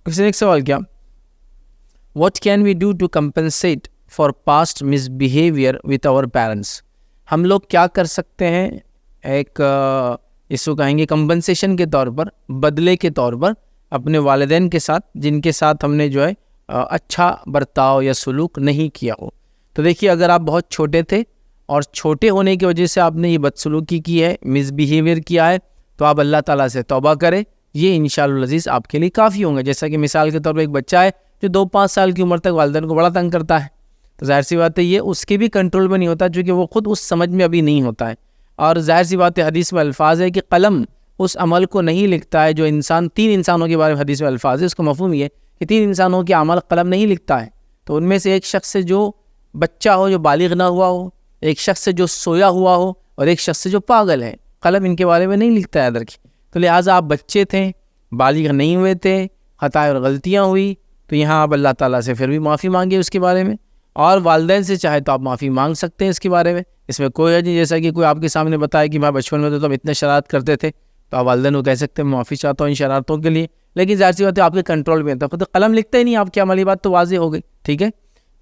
کسی نے ایک سوال کیا, what can we do to compensate for past misbehaviour with our parents. ہم لوگ کیا کر سکتے ہیں ایک اس کو کہیں گے کمپنسیشن کے طور پر, بدلے کے طور پر اپنے والدین کے ساتھ جن کے ساتھ ہم نے جو ہے اچھا برتاؤ یا سلوک نہیں کیا ہو. تو دیکھیے, اگر آپ بہت چھوٹے تھے اور چھوٹے ہونے کی وجہ سے آپ نے یہ بدسلوکی کی ہے, مس بیہیویئر کیا ہے, تو آپ اللہ تعالیٰ سے توبہ کریں, یہ انشاءاللہ العزیز آپ کے لیے کافی ہوں گے. جیسا کہ مثال کے طور پر ایک بچہ ہے جو 2-5 سال کی عمر تک والدین کو بڑا تنگ کرتا ہے, تو ظاہر سی بات ہے یہ اس کے بھی کنٹرول میں نہیں ہوتا, چونکہ وہ خود اس سمجھ میں ابھی نہیں ہوتا ہے. اور ظاہر سی بات ہے حدیث میں الفاظ ہے کہ قلم اس عمل کو نہیں لکھتا ہے جو انسان, 3 انسانوں کے بارے میں حدیث میں الفاظ ہے, اس کا مفہوم یہ ہے کہ 3 انسانوں کے عمل قلم نہیں لکھتا ہے. تو ان میں سے ایک شخص سے جو بچہ ہو, جو بالغ نہ ہوا ہو, ایک شخص سے جو سویا ہوا ہو, اور ایک شخص سے جو پاگل ہے. قلم ان کے بارے میں نہیں لکھتا ہے ادھر کی. تو لہٰذا آپ بچے تھے, بالغ نہیں ہوئے تھے, خطائیں اور غلطیاں ہوئی, تو یہاں آپ اللہ تعالیٰ سے پھر بھی معافی مانگے اس کے بارے میں, اور والدین سے چاہے تو آپ معافی مانگ سکتے ہیں اس کے بارے میں. اس میں کوئی حرج نہیں. جیسا کہ کوئی آپ کے سامنے بتایا کہ میں بچپن میں تو تم اتنے شرارت کرتے تھے, تو آپ والدین کو کہہ سکتے ہیں معافی چاہتا ہوں ان شرارتوں کے لیے, لیکن ظاہر سی بات ہے آپ کے کنٹرول میں تھا, تو قلم لکھتا ہی نہیں آپ کی عملی بات تو واضح ہو گئی. ٹھیک ہے,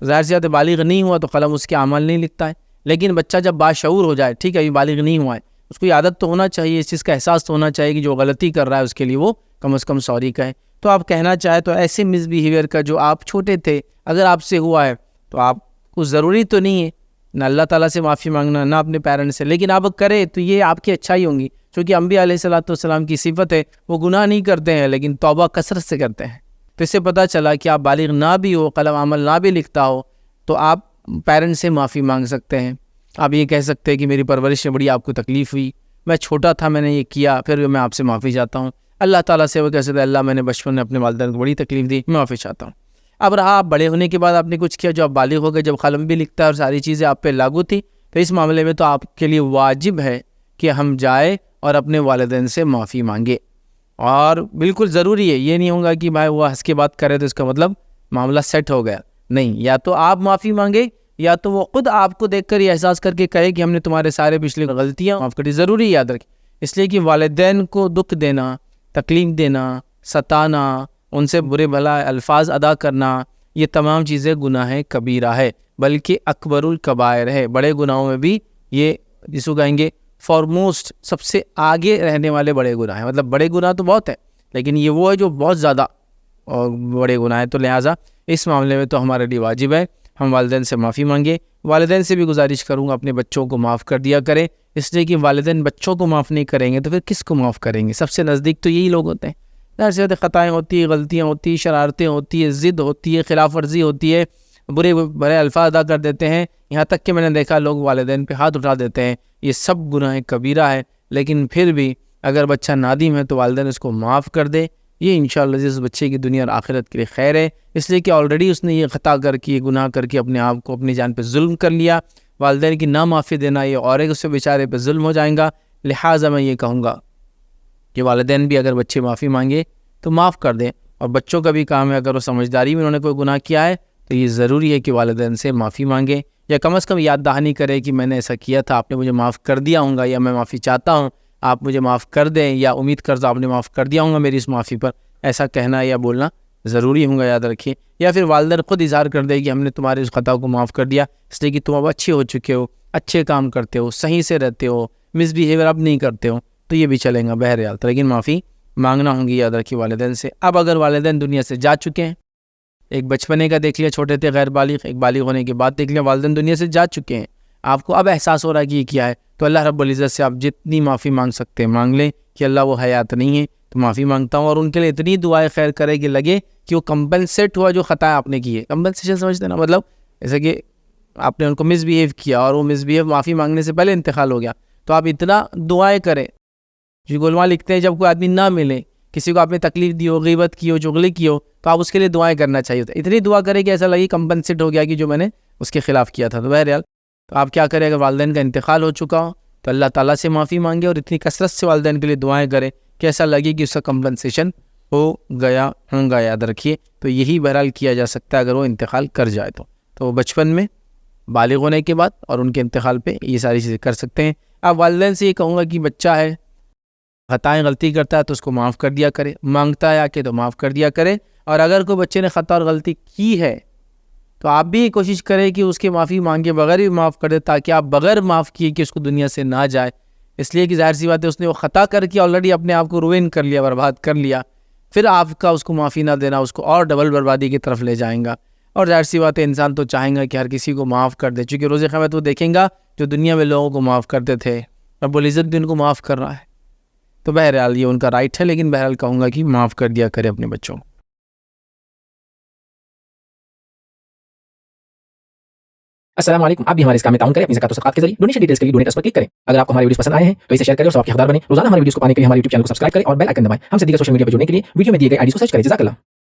تو ظاہر سی بات ہے بالغ نہیں ہوا تو قلم اس کے عمل نہیں لکھتا ہے. لیکن بچہ جب باشعور ہو جائے, ٹھیک ہے, ابھی بالغ نہیں ہوا ہے, اس کو یہ عادت تو ہونا چاہیے, اس چیز کا احساس تو ہونا چاہیے کہ جو غلطی کر رہا ہے اس کے لیے وہ کم از کم سوری کہے. تو آپ کہنا چاہے تو ایسے مس بیہیویئر کا جو آپ چھوٹے تھے اگر آپ سے ہوا ہے, تو آپ کو ضروری تو نہیں ہے نہ اللہ تعالیٰ سے معافی مانگنا نہ اپنے پیرنٹس سے, لیکن آپ کریں تو یہ آپ کی اچھائی ہوں گی, چونکہ انبیاء علیہ السلام کی صفت ہے وہ گناہ نہیں کرتے ہیں لیکن توبہ کثرت سے کرتے ہیں. تو اس سے پتہ چلا کہ آپ بالغ نہ بھی ہو, قلم عمل نہ بھی لکھتا ہو, تو آپ پیرنٹس سے معافی مانگ سکتے ہیں. آپ یہ کہہ سکتے ہیں کہ میری پرورش میں بڑی آپ کو تکلیف ہوئی, میں چھوٹا تھا, میں نے یہ کیا, پھر میں آپ سے معافی چاہتا ہوں. اللہ تعالیٰ سے وہ کہہ سکتے ہیں اللہ میں نے بچپن میں اپنے والدین کو بڑی تکلیف دی, میں معافی چاہتا ہوں. اب رہا آپ بڑے ہونے کے بعد آپ نے کچھ کیا, جو آپ بالغ ہو گئے, جب قلم بھی لکھتا ہے اور ساری چیزیں آپ پہ لاگو تھی, تو اس معاملے میں تو آپ کے لیے واجب ہے کہ ہم جائیں اور اپنے والدین سے معافی مانگے. اور بالکل ضروری ہے, یہ نہیں ہوگا کہ بھائی وہ ہنس کے بات کرے تو اس کا مطلب معاملہ سیٹ ہو گیا. نہیں, یا تو آپ معافی مانگے یا تو وہ خود آپ کو دیکھ کر یہ احساس کر کے کہے کہ ہم نے تمہارے سارے پچھلی غلطیاں معاف کر دی. ضروری ہے یاد رکھیں, اس لیے کہ والدین کو دکھ دینا, تکلیف دینا, ستانا, ان سے برے بھلا الفاظ ادا کرنا, یہ تمام چیزیں گناہ کبیرہ ہے, بلکہ اکبر الکبائر ہے. بڑے گناہوں میں بھی یہ جس کو کہیں گے فارموسٹ, سب سے آگے رہنے والے بڑے گناہ ہیں. مطلب بڑے گناہ تو بہت ہیں لیکن یہ وہ ہے جو بہت زیادہ بڑے گناہ ہیں. تو لہٰذا اس معاملے میں تو ہمارے لیے واجب ہے ہم والدین سے معافی مانگیں. والدین سے بھی گزارش کروں گا اپنے بچوں کو معاف کر دیا کریں, اس لیے کہ والدین بچوں کو معاف نہیں کریں گے تو پھر کس کو معاف کریں گے؟ سب سے نزدیک تو یہی لوگ ہوتے ہیں. ظاہر سی بات ہے خطائیں ہوتی ہیں, غلطیاں ہوتی ہیں, شرارتیں ہوتی ہیں, ضد ہوتی ہے, خلاف ورزی ہوتی ہے, برے بڑے الفاظ ادا کر دیتے ہیں, یہاں تک کہ میں نے دیکھا لوگ والدین پہ ہاتھ اٹھا دیتے ہیں. یہ سب گناہ کبیرہ ہے, لیکن پھر بھی اگر بچہ نادم ہے تو والدین اس کو معاف کر دے. یہ انشاءاللہ جس بچے کی دنیا اور آخرت کے لیے خیر ہے, اس لیے کہ آلریڈی اس نے یہ خطا کر کے, گناہ کر کے اپنے آپ کو, اپنی جان پہ ظلم کر لیا. والدین کی نہ معافی دینا یہ اور ایک اس سے بیچارے پہ ظلم ہو جائیں گا. لہٰذا میں یہ کہوں گا کہ والدین بھی اگر بچے معافی مانگے تو معاف کر دیں, اور بچوں کا بھی کام ہے اگر وہ سمجھداری میں انہوں نے کوئی گناہ کیا ہے تو یہ ضروری ہے کہ والدین سے معافی مانگیں, یا کم از کم یاد دہانی کرے کہ میں نے ایسا کیا تھا, آپ نے مجھے معاف کر دیا ہوں گا, یا میں معافی چاہتا ہوں آپ مجھے معاف کر دیں, یا امید کرتا آپ نے معاف کر دیا ہوں گا میری اس معافی پر. ایسا کہنا یا بولنا ضروری ہوں گا, یاد رکھیے. یا پھر والدین خود اظہار کر دے کہ ہم نے تمہارے اس خطا کو معاف کر دیا, اس لیے کہ تم اب اچھے ہو چکے ہو, اچھے کام کرتے ہو, صحیح سے رہتے ہو, مس بیہیویئر اب نہیں کرتے ہو, تو یہ بھی چلیں گا بہرحال. لیکن معافی مانگنا ہوں گی یاد رکھیے والدین سے. اب اگر والدین دنیا سے جا چکے ہیں, ایک بچپنے کا دیکھ لیا چھوٹے تھے غیر بالغ, ایک بالغ ہونے کے بعد دیکھ لیا والدین دنیا سے جا چکے ہیں, آپ کو اب احساس ہو رہا ہے کہ یہ کیا ہے, تو اللہ رب العزت سے آپ جتنی معافی مانگ سکتے ہیں مانگ لیں کہ اللہ وہ حیات نہیں ہے تو معافی مانگتا ہوں, اور ان کے لیے اتنی دعائیں خیر کرے کہ لگے کہ وہ کمپنسیٹ ہوا جو خطا آپ نے کی ہے. کمپنسیشن سمجھتے ہیں نا, مطلب جیسے کہ آپ نے ان کو مس بیہیو کیا اور وہ مس بیہیو معافی مانگنے سے پہلے انتقال ہو گیا, تو آپ اتنا دعائیں کریں. جو علماء لکھتے ہیں جب کوئی آدمی نہ ملے, کسی کو آپ نے تکلیف دی ہو, غیبت کی ہو, چغلی کی ہو, تو آپ اس کے لیے دعائیں کرنا چاہیے. اتنی دعا کریں کہ ایسا لگے کمپنسیٹ ہو گیا کہ جو میں نے اس کے خلاف کیا تھا. تو بہرحال تو آپ کیا کریں, اگر والدین کا انتقال ہو چکا ہو تو اللہ تعالیٰ سے معافی مانگے, اور اتنی کثرت سے والدین کے لیے دعائیں کریں کہ ایسا لگے کہ اس کا کمپنسیشن ہو گیا ہوں گا. یاد رکھیے تو یہی بہرحال کیا جا سکتا ہے اگر وہ انتقال کر جائے تو بچپن میں, بالغ ہونے کے بعد اور ان کے انتقال پہ یہ ساری چیزیں کر سکتے ہیں. اب والدین سے یہ کہوں گا کہ بچہ ہے, خطائیں غلطی کرتا ہے تو اس کو معاف کر دیا کرے, مانگتا ہے آ کے تو معاف کر دیا کرے, اور اگر کوئی بچے نے خطا اور غلطی کی ہے تو آپ بھی کوشش کریں کہ اس کی معافی مانگے بغیر بھی معاف کر دے، تاکہ آپ بغیر معاف کیے کہ اس کو دنیا سے نہ جائے. اس لیے کہ ظاہر سی بات ہے اس نے وہ خطا کر کے آلریڈی اپنے آپ کو روین کر لیا، برباد کر لیا، پھر آپ کا اس کو معافی نہ دینا اس کو اور ڈبل بربادی کی طرف لے جائیں گا. اور ظاہر سی بات ہے انسان تو چاہیں گا کہ ہر کسی کو معاف کر دے، چونکہ روز قیامت وہ دیکھیں گا جو دنیا میں لوگوں کو معاف کرتے تھے رب العزت بھی ان کو معاف کر رہا ہے. تو بہرحال یہ ان کا رائٹ ہے، لیکن بہرحال کہوں گا کہ معاف کر دیا کرے اپنے بچوں کو. السلام علیکم. آپ بھی ہمارے اس کام میں تعاون کریں اپنی زکات و صدقات کے ذریعے. ڈونیشن ڈیٹیلز کے لیے ڈونیٹ پر کلک کریں. اگر آپ کو ہمارے ویڈیوز پسند آئے ہیں تو اسے شیئر کریں اور ثواب کے حقدار بنیں. روزانہ ہمارے ویڈیوز کو پانے کے لیے ہمارے یوٹیوب چینل کو سبسکرائب کریں اور بیل آئکن دبائیں. ہم سے دیگر سوشل میڈیا پر جڑنے کے لیے ویڈیو میں دیے گئے آئی ڈی کو سرچ کریں. جزاک اللہ.